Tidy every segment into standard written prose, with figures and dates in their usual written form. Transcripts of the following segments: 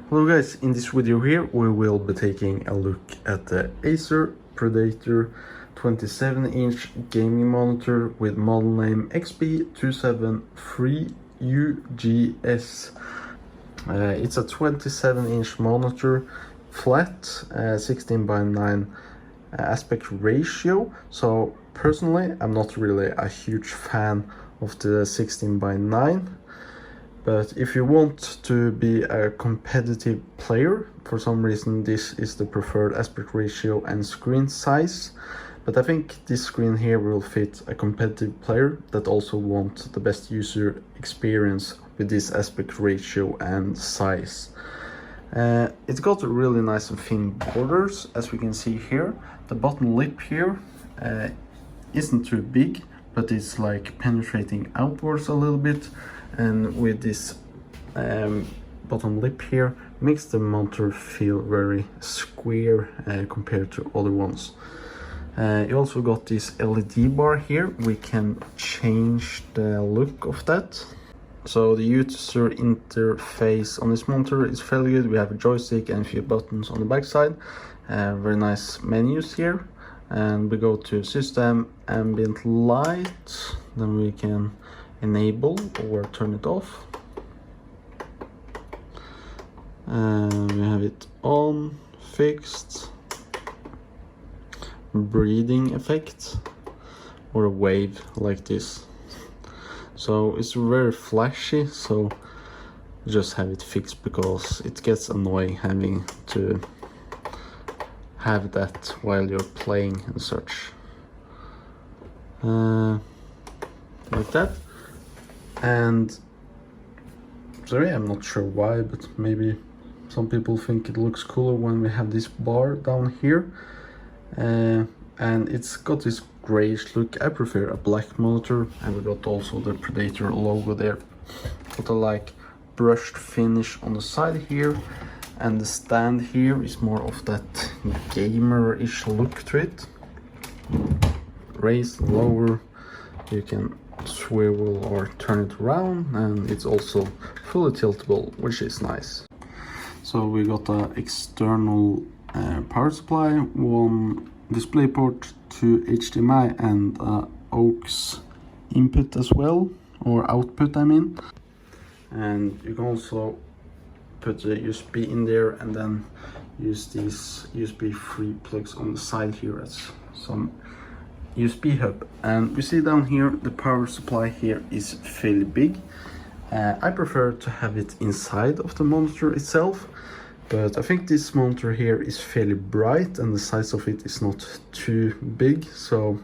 Hello guys, in this video here we will be taking a look at the Acer Predator 27-inch gaming monitor with model name XB273UGS. It's a 27-inch monitor, flat, 16:9 aspect ratio. So personally I'm not really a huge fan of the 16:9. But if you want to be a competitive player, for some reason this is the preferred aspect ratio and screen size. But I think this screen here will fit a competitive player that also wants the best user experience with this aspect ratio and size. It's got really nice and thin borders, as we can see here. The bottom lip here isn't too big, but it's like penetrating outwards a little bit. And with this bottom lip here, makes the monitor feel very square compared to other ones. You also got this LED bar here. We can change the look of that. So the user interface on this monitor is fairly good. We have a joystick and a few buttons on the back side. Very nice menus here. And we go to system, ambient light, then we can enable or turn it off. And we have it on, fixed, breathing effect, or a wave like this. So it's very flashy, so just have it fixed because it gets annoying having to have that while you're playing and such. Like that. And sorry, I'm not sure why, but maybe some people think it looks cooler when we have this bar down here. And it's got this grayish look. I prefer a black monitor, and we got also the Predator logo there. Got a like brushed finish on the side here, and the stand here is more of that gamer-ish look to it. Raise, lower, you can swivel or turn it around, and it's also fully tiltable, which is nice. So we got an external power supply, one display port, 2 HDMI, and aux input as well, or output I mean. And you can also put the USB in there and then use these USB 3 plugs on the side here as some USB hub. And we see down here the power supply here is fairly big. I prefer to have it inside of the monitor itself, but I think this monitor here is fairly bright and the size of it is not too big. So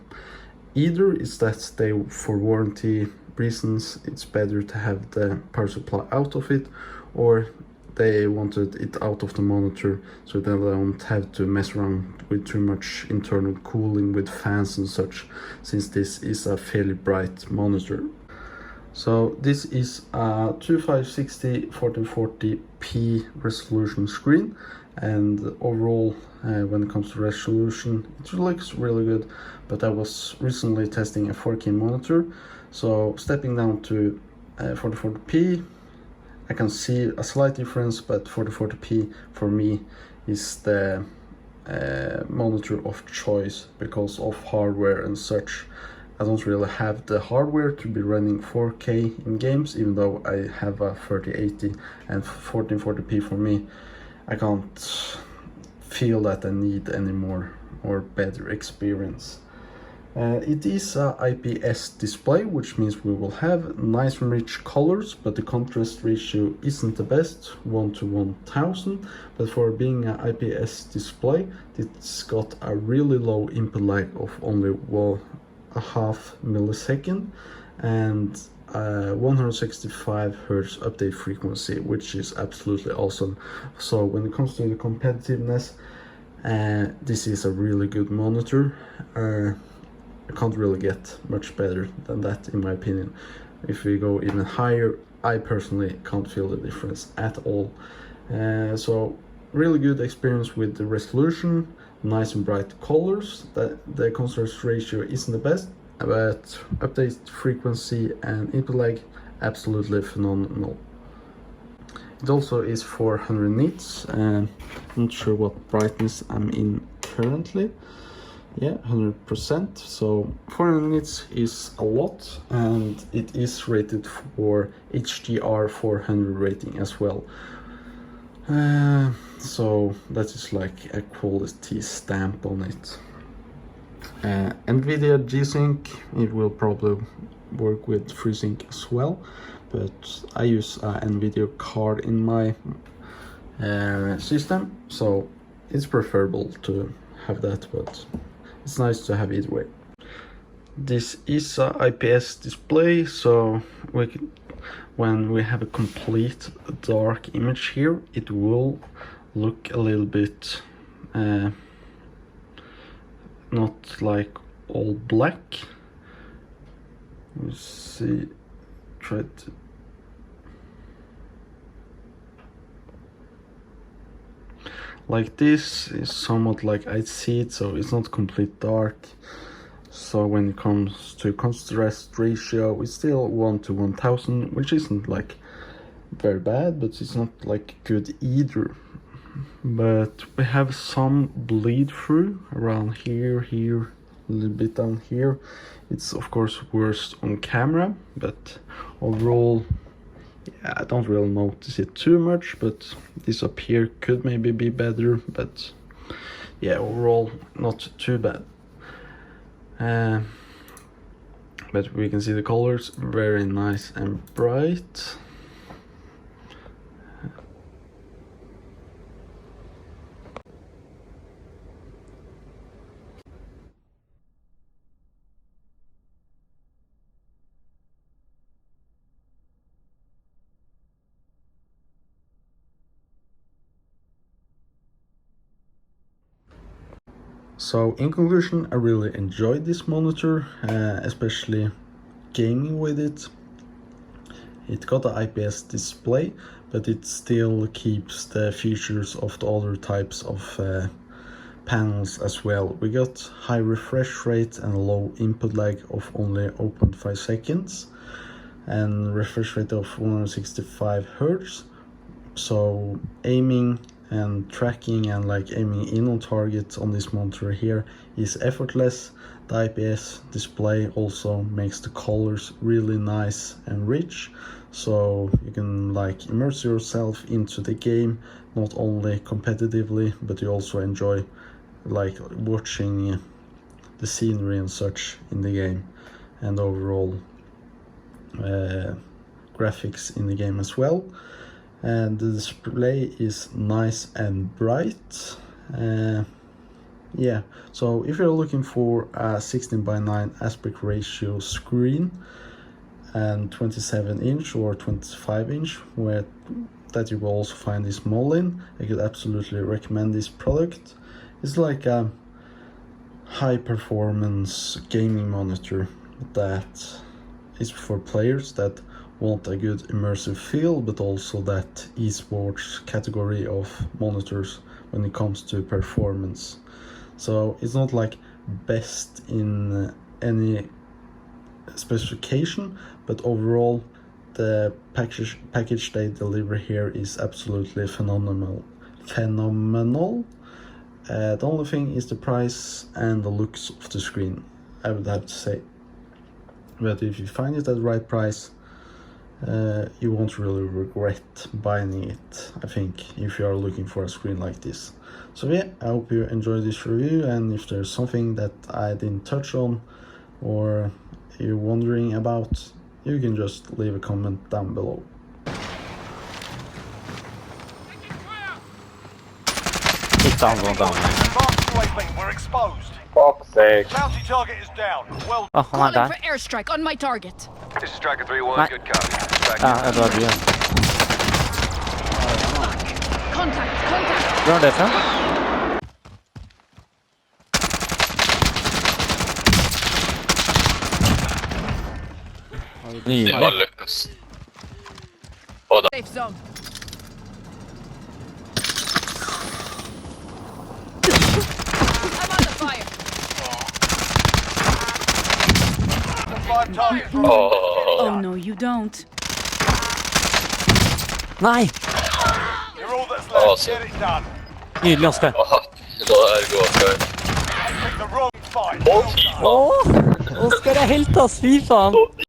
either is that they, for warranty reasons, it's better to have the power supply out of it, or they wanted it out of the monitor so they don't have to mess around with too much internal cooling with fans and such, since this is a fairly bright monitor. So this is a 2560 1440p resolution screen, and overall when it comes to resolution it looks really good. But I was recently testing a 4K monitor, so stepping down to 1440p, I can see a slight difference, but 1440p for me is the monitor of choice because of hardware and such. I don't really have the hardware to be running 4K in games, even though I have a 3080 and 1440p for me. I can't feel that I need any more or better experience. It is a IPS display, which means we will have nice and rich colors, but the contrast ratio isn't the best, 1 to 1000. But for being an IPS display, it's got a really low input lag of only 1/2 millisecond and 165 Hz update frequency, which is absolutely awesome. So when it comes to the competitiveness, this is a really good monitor. I can't really get much better than that in my opinion. If we go even higher, I personally can't feel the difference at all. So really good experience with the resolution, nice and bright colors. The contrast ratio isn't the best, but update frequency and input lag absolutely phenomenal. It also is 400 nits, and I'm not sure what brightness I'm in currently. Yeah, 100%. So 400 nits is a lot, and it is rated for HDR 400 rating as well. So that is like a quality stamp on it. NVIDIA G-Sync, it will probably work with FreeSync as well, but I use a NVIDIA card in my system, so it's preferable to have that, but it's nice to have either way. This is a IPS display, so when we have a complete dark image here, it will look a little bit not like all black. Let's see, try to like this is somewhat like I see it, so it's not complete dark. So when it comes to contrast ratio, it's still 1 to 1000, which isn't like very bad, but it's not like good either. But we have some bleed through around here, a little bit down here. It's of course worst on camera, but overall, yeah, I don't really notice it too much, but this up here could maybe be better, but yeah, overall not too bad. But we can see the colors very nice and bright. So in conclusion, I really enjoyed this monitor, especially gaming with it. It got an IPS display, but it still keeps the features of the other types of panels as well. We got high refresh rate and low input lag of only 0.5 seconds and refresh rate of 165 Hz. So aiming and tracking and like aiming in on target on this monitor here is effortless. The IPS display also makes the colors really nice and rich, so you can like immerse yourself into the game, not only competitively, but you also enjoy like watching the scenery and such in the game, and overall graphics in the game as well. And the display is nice and bright. Yeah, so if you're looking for a 16:9 aspect ratio screen and 27-inch or 25-inch, where that you will also find this model in, I could absolutely recommend this product. It's like a high performance gaming monitor that is for players that want a good immersive feel, but also that esports category of monitors when it comes to performance. So it's not like best in any specification, but overall the package they deliver here is absolutely phenomenal. The only thing is the price and the looks of the screen, I would have to say. But if you find it at the right price, you won't really regret buying it, I think, if you are looking for a screen like this. So yeah, I hope you enjoyed this review, and if there's something that I didn't touch on or you're wondering about, you can just leave a comment down below. We're exposed. Fuck's sake. Bounty target is down. Well, Oh my Calling god. for airstrike on my target. This is Striker 3-1, Nei. good copy. Ja, det var du. Contact, contact. Hvor er det fra? Det var lyckas. Båda. Safe zone. I'm under fire. five targets. Oh. Oh no, you don't. Nei! minutes left. Awesome. Get it done. Nydelig, Oskar. Da er det god, Oskar. Pick the wrong fight. Å, fy faen. Åh, Oskar er helt, ass. Fy faen.